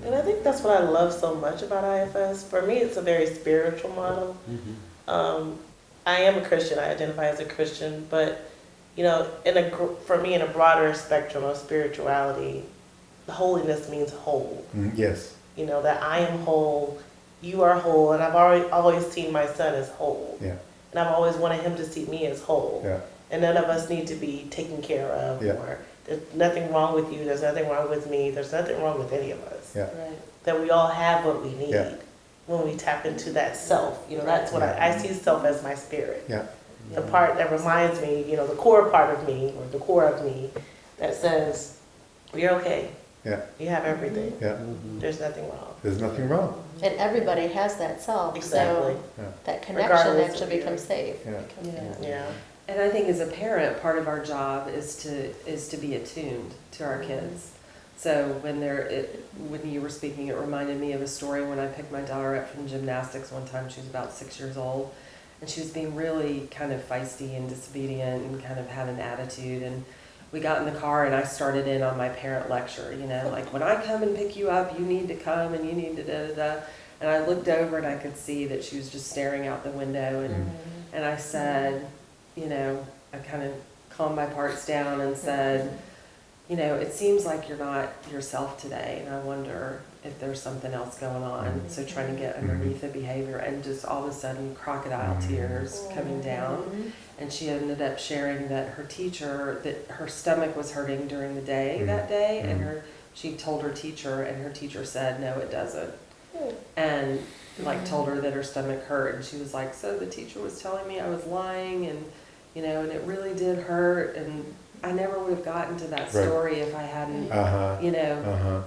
And I think that's what I love so much about IFS. For me, it's a very spiritual model. I am a Christian. I identify as a Christian, but you know, for me, in a broader spectrum of spirituality, holiness means whole. Yes. You know, that I am whole, you are whole, and I've always seen my son as whole. Yeah. And I've always wanted him to see me as whole. Yeah. And none of us need to be taken care of, Yeah. or there's nothing wrong with you, there's nothing wrong with me, there's nothing wrong with any of us. Yeah. Right. That we all have what we need Yeah. when we tap into that self. You know, that's what I see self as my spirit. Yeah. The part that reminds me, you know, the core part of me, or the core of me, that says, you're okay. Yeah. You have everything. Yeah. There's nothing wrong. There's nothing wrong. And everybody has that self, Exactly. so Yeah. that connection Regardless actually of becomes safe. Yeah. Yeah. And I think as a parent, part of our job is to be attuned to our kids. So when you were speaking, it reminded me of a story when I picked my daughter up from gymnastics one time. She was about 6 years old, and she was being really kind of feisty and disobedient and kind of had an attitude. And we got in the car, and I started in on my parent lecture. You know, like, when I come and pick you up, you need to come and you need to da-da-da. And I looked over and I could see that she was just staring out the window, and I said, you know, I kind of calmed my parts down and said, you know, it seems like you're not yourself today, and I wonder if there's something else going on. So trying to get underneath the behavior, and just all of a sudden crocodile tears coming down. And she ended up sharing that her teacher, that her stomach was hurting during the day that day, and she told her teacher, and her teacher said, no, it doesn't. And like told her that her stomach hurt, and she was like, so the teacher was telling me I was lying, and you know, and it really did hurt, and I never would have gotten to that story if I hadn't, you know,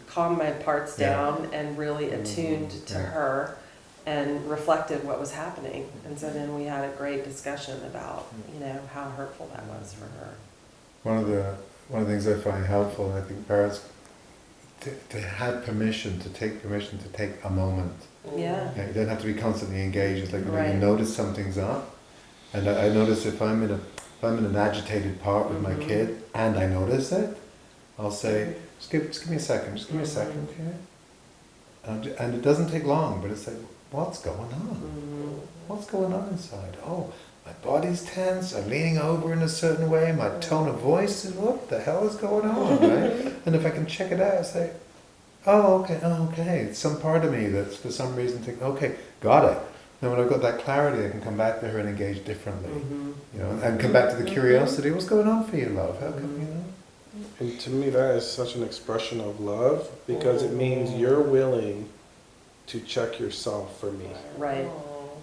calmed my parts down and really attuned to her and reflected what was happening. And so then we had a great discussion about, you know, how hurtful that was for her. One of the things I find helpful, and I think parents to have permission, to take a moment. Yeah. You don't have to be constantly engaged. It's like when Right. you notice something's up, and I notice if I'm in an agitated part with my kid and I notice it, I'll say, just give me a second, okay? And it doesn't take long, but it's like, what's going on? What's going on inside? Oh, my body's tense, I'm leaning over in a certain way, my tone of voice is, what the hell is going on, right? And if I can check it out, I say, oh, okay, it's some part of me that's for some reason thinking, okay, got it. And when I've got that clarity, I can come back to her and engage differently, you know, and come back to the curiosity, what's going on for you, love? How come, you know? And to me, that is such an expression of love, because it means you're willing to check yourself for me. Right.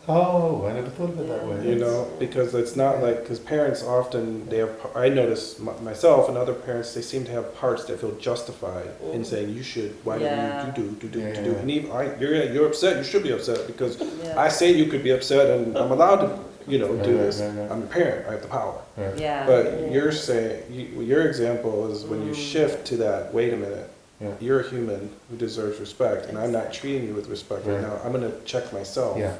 Oh, I never thought of it that way. You know, because it's not like, because parents often, I notice myself and other parents, they seem to have parts that feel justified in saying, you should, why don't you do. And even, you're upset, you should be upset, because I say you could be upset and I'm allowed to, you know, do this. I'm a parent, I have the power. Yeah. But you're saying, your example is when you shift to that, wait a minute, you're a human who deserves respect, and I'm not treating you with respect right now. I'm going to check myself. Yeah.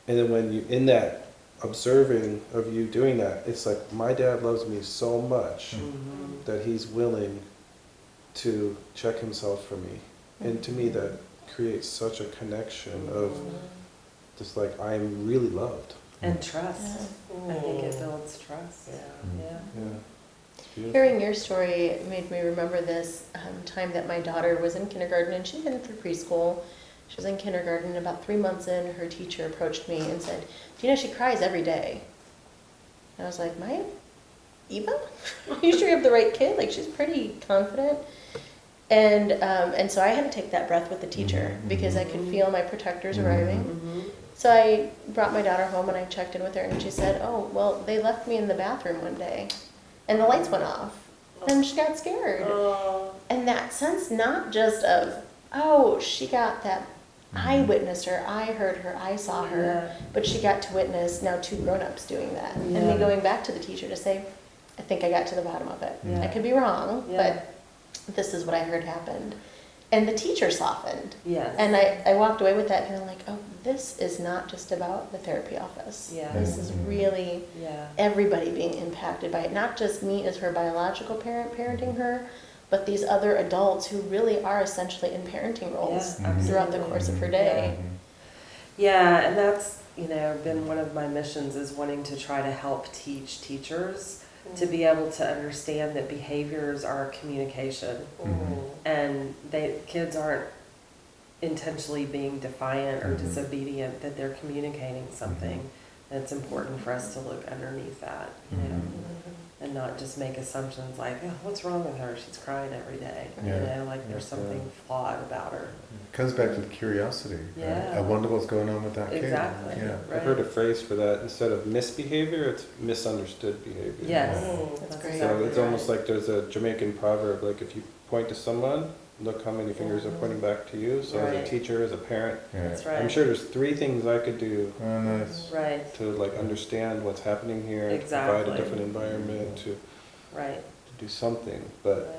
And then when you, in that observing of you doing that, it's like, my dad loves me so much that he's willing to check himself for me. And to me, that creates such a connection of just like, I'm really loved. And trust. I think it builds trust. Yeah. It's beautiful. Hearing your story made me remember this time that my daughter was in kindergarten, and she'd been through preschool. She was in kindergarten, about 3 months in, her teacher approached me and said, do you know she cries every day? And I was like, Eva? You sure you have the right kid? Like, she's pretty confident. And so I had to take that breath with the teacher because I could feel my protectors arriving. So I brought my daughter home and I checked in with her, and she said, oh, well, they left me in the bathroom one day and the lights went off and she got scared. And that sense, not just of, oh, she got that, I witnessed her, I heard her, I saw her, but she got to witness now 2 grown-ups doing that. And me going back to the teacher to say, I think I got to the bottom of it. I could be wrong, but this is what I heard happened. And the teacher softened. Yes. And I walked away with that feeling like, oh, this is not just about the therapy office. Yeah. This is really everybody being impacted by it. Not just me as her biological parent parenting her, but these other adults who really are essentially in parenting roles Yeah, throughout the course of her day. Yeah, and that's, been one of my missions, is wanting to try to help teach teachers to be able to understand that behaviors are communication, and kids aren't intentionally being defiant or disobedient, that they're communicating something. And it's important for us to look underneath that, and not just make assumptions like, oh, what's wrong with her? She's crying every day. There's something flawed about her. It comes back to the curiosity. Right? Yeah. I wonder what's going on with that Exactly. kid. Yeah. Right. I've heard a phrase for that. Instead of misbehavior, it's misunderstood behavior. Yes. That's great. exactly So it's almost like there's a Jamaican proverb, like if you point to someone, look how many fingers are pointing back to you. So as Right. a teacher, as a parent, Yeah. That's right. I'm sure there's 3 things I could do Oh, nice. Right, to like understand what's happening here, to Exactly. provide a different environment, to right. do something. But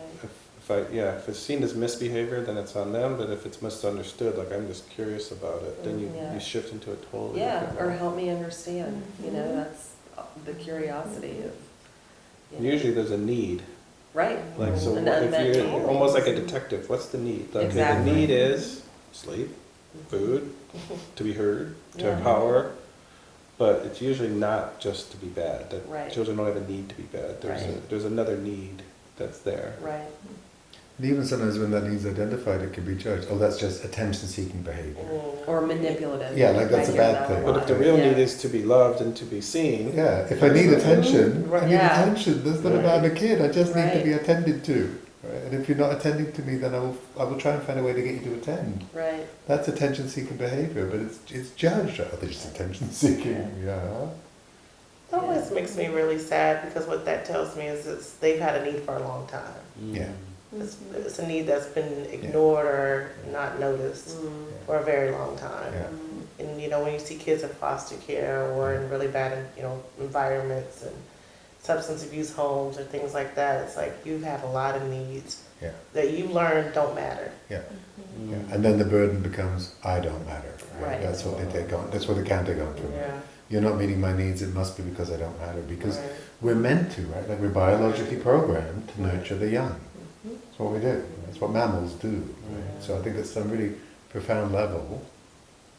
if it's seen as misbehavior, then it's on them. But if it's misunderstood, like I'm just curious about it, then Yeah. you shift into a totally Yeah, different or role. help me understand, that's the curiosity of. Usually there's a need. Right. Like so, An if unmet you're need. almost like a detective, what's the need? Like Exactly. the need is sleep, food, to be heard, to Yeah. empower. But it's usually not just to be bad. That Right. children don't have a need to be bad. Right. There's another need that's there. Right, And even sometimes when that need's identified, it can be judged. Oh, that's just attention-seeking behavior. or manipulative. Yeah, like that's I a hear bad that a thing. But lot. if the real Yeah. need is to be loved and to be seen, Yeah, if I need attention, I need Yeah. attention. That's not Right. about a kid. I just need to Right. be attended to. Right? And if you're not attending to me, then I will try and find a way to get you to attend. Right, That's attention-seeking behavior, but it's judged. Oh, they're just attention-seeking. Yeah. It always makes me really sad because what that tells me is they've had a need for a long time. Yeah. It's a need that's been ignored or not noticed for a very long time. Yeah. And when you see kids in foster care or in really bad environments and substance abuse homes or things like that, it's like you've had a lot of needs Yeah. that you learned don't matter. Yeah. And then the burden becomes, I don't matter. Right. That's what they take on. That's what they can take on from me. Yeah. You're not meeting my needs, it must be because I don't matter. Because Right. we're meant to, right? Like we're biologically programmed to nurture the young. That's what we do. That's what mammals do. Right? So I think at some really profound level,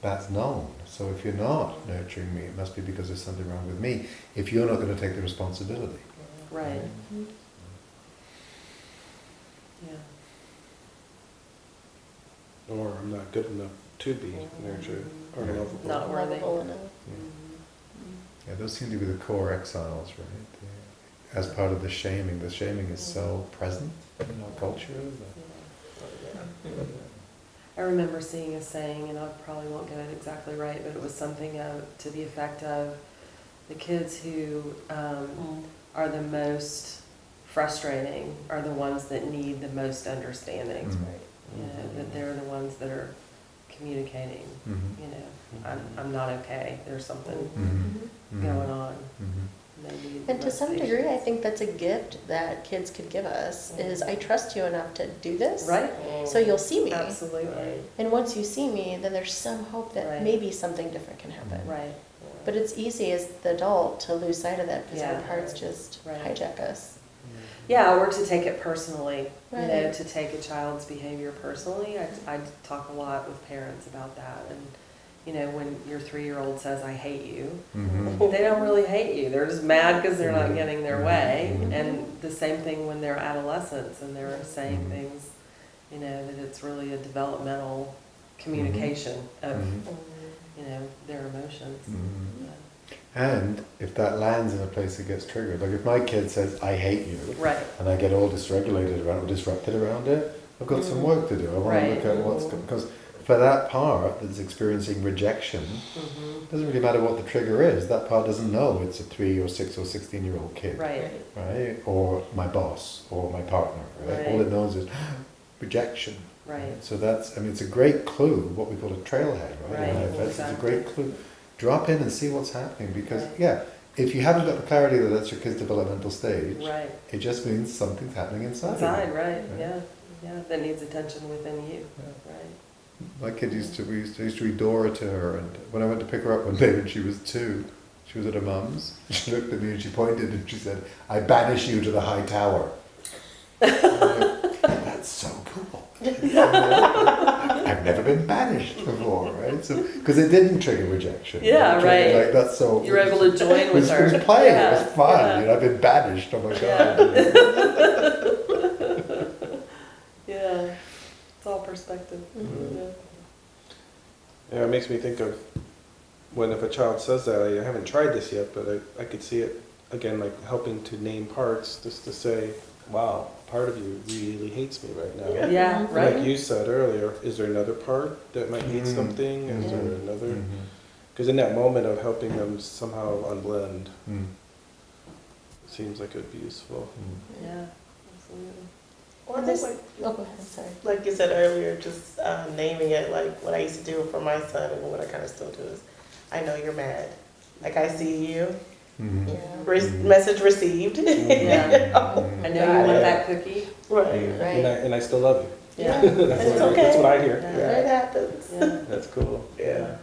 that's known. So if you're not nurturing me, it must be because there's something wrong with me. If you're not going to take the responsibility. right. Yeah. or I'm not good enough to be nurtured or Yeah. lovable. Not worthy. Lovable enough. Yeah, those seem to be the core exiles, right? As part of the shaming is so present in our culture. I remember seeing a saying, and I probably won't get it exactly right, but it was something to the effect of the kids who are the most frustrating are the ones that need the most understanding. That they're the ones that are communicating, I'm not okay, there's something going on. They need the And to most some patience. degree, I think that's a gift that kids could give us, is I trust you enough to do this. Right? So you'll see me. Absolutely. And once you see me, then there's some hope that Right. maybe something different can happen. Right. But it's easy as the adult to lose sight of that because Yeah. our parts just Right. hijack us. Yeah, or to take it personally, Right. to take a child's behavior personally. I talk a lot with parents about that. And, when your 3-year-old says, I hate you, they don't really hate you. They're just mad because they're not getting their way. And the same thing when they're adolescents and they're saying things, that it's really a developmental communication of, their emotions. And if that lands in a place that gets triggered, like if my kid says, I hate you, Right. and I get all dysregulated around or disrupted around it, I've got some work to do. I want to look at what's because for that part that's experiencing rejection, it doesn't really matter what the trigger is. That part doesn't know it's a 3 or 6 or 16-year-old kid, Right. right? Or my boss or my partner, right? Right. All it knows is rejection. Right. So it's a great clue, what we call a trailhead, right? Right, In IFS, exactly. it's a great clue. Drop in and see what's happening because, Right. if you haven't got the clarity that that's your kid's developmental stage, Right. it just means something's happening inside. Inside, right, Right. yeah. Yeah, that needs attention within you. Yeah. Right. My kid we used to read Dora to her, and when I went to pick her up one day when she was 2, she was at her mum's. She looked at me and she pointed and she said, "I banish you to the high tower." I've never been banished before, right? So because it didn't trigger rejection. Yeah, It triggered, right. Like that's so. You were able to join It with was, her. it was playing. Yeah, It was fun. yeah. You know, I've been banished. Oh my Yeah. god. Yeah, it's all perspective. Mhm. Yeah. Yeah, it makes me think of when if a child says that, I haven't tried this yet, but I could see it, again, like helping to name parts, just to say, wow, part of you really hates me right now. Yeah, Mhm. right. Like you said earlier, is there another part that might need Mm. something? Is Yeah. there another? Mhm. Because in that moment of helping them somehow unblend, Mm. it seems like it would be useful. Mm. Yeah, absolutely. Well, I think Oh, go ahead, I'm sorry. like you said earlier, just naming it, like what I used to do for my son and what I kind of still do is, I know you're mad. Like I see you, Mhm. Yeah. message received. Yeah. Oh, I know you want that cookie. Right. Mm. Right. And I still love you. Yeah. It's okay. That's what I hear. Yeah. It happens. Yeah. That's cool. Yeah.